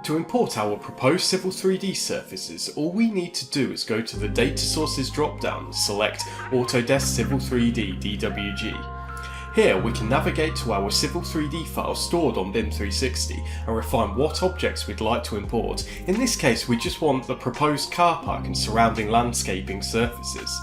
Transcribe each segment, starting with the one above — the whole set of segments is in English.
To import our proposed Civil 3D surfaces, all we need to do is go to the Data Sources drop-down and select Autodesk Civil 3D DWG. Here we can navigate to our Civil 3D file stored on BIM 360 and refine what objects we'd like to import. In this case we just want the proposed car park and surrounding landscaping surfaces.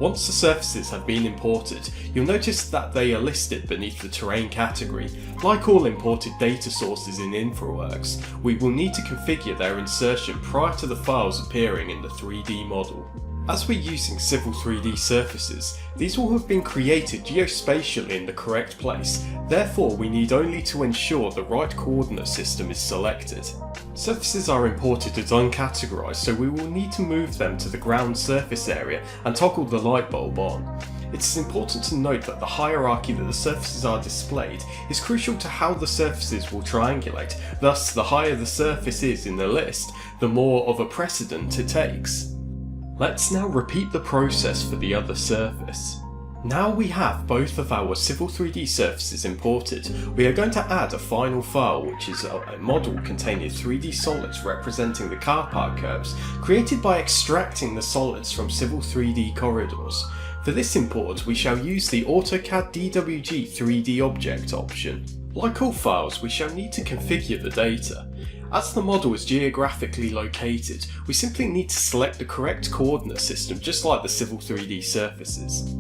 Once the surfaces have been imported, you'll notice that they are listed beneath the terrain category. Like all imported data sources in InfraWorks, we will need to configure their insertion prior to the files appearing in the 3D model. As we're using Civil 3D surfaces, these will have been created geospatially in the correct place, therefore we need only to ensure the right coordinate system is selected. Surfaces are imported as uncategorized, so we will need to move them to the ground surface area and toggle the light bulb on. It is important to note that the hierarchy that the surfaces are displayed is crucial to how the surfaces will triangulate, thus the higher the surface is in the list, the more of a precedent it takes. Let's now repeat the process for the other surface. Now we have both of our Civil 3D surfaces imported, we are going to add a final file which is a model containing 3D solids representing the car park curves, created by extracting the solids from Civil 3D corridors. For this import we shall use the AutoCAD DWG 3D Object option. Like all files, we shall need to configure the data. As the model is geographically located, we simply need to select the correct coordinate system just like the Civil 3D surfaces.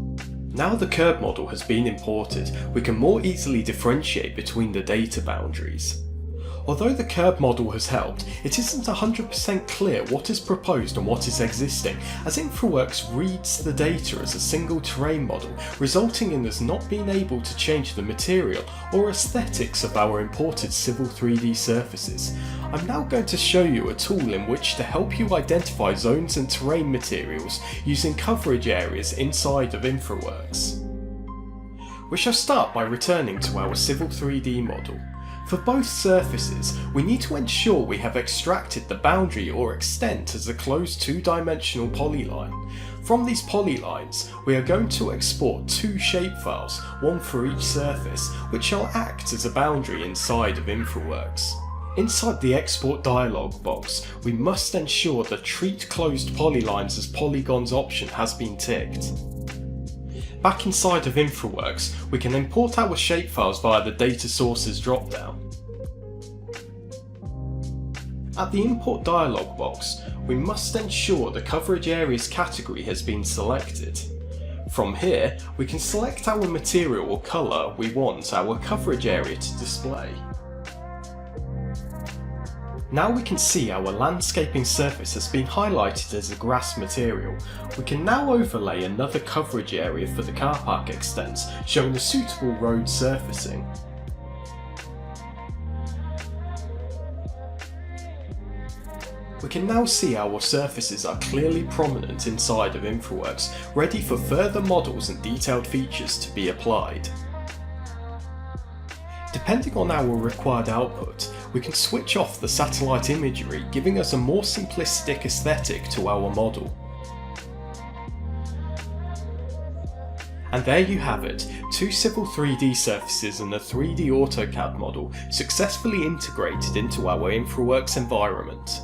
Now the curb model has been imported, we can more easily differentiate between the data boundaries. Although the curb model has helped, it isn't 100% clear what is proposed and what is existing, as InfraWorks reads the data as a single terrain model, resulting in us not being able to change the material or aesthetics of our imported Civil 3D surfaces. I'm now going to show you a tool in which to help you identify zones and terrain materials using coverage areas inside of InfraWorks. We shall start by returning to our Civil 3D model. For both surfaces, we need to ensure we have extracted the boundary or extent as a closed two-dimensional polyline. From these polylines, we are going to export two shapefiles, one for each surface, which shall act as a boundary inside of InfraWorks. Inside the export dialog box, we must ensure the Treat Closed Polylines as Polygons option has been ticked. Back inside of InfraWorks, we can import our shapefiles via the Data Sources dropdown. At the Import dialog box, we must ensure the Coverage Areas category has been selected. From here, we can select our material or colour we want our coverage area to display. Now we can see our landscaping surface has been highlighted as a grass material. We can now overlay another coverage area for the car park extents, showing a suitable road surfacing. We can now see our surfaces are clearly prominent inside of InfraWorks, ready for further models and detailed features to be applied. Depending on our required output, we can switch off the satellite imagery, giving us a more simplistic aesthetic to our model. And there you have it, two Civil 3D surfaces and a 3D AutoCAD model successfully integrated into our InfraWorks environment.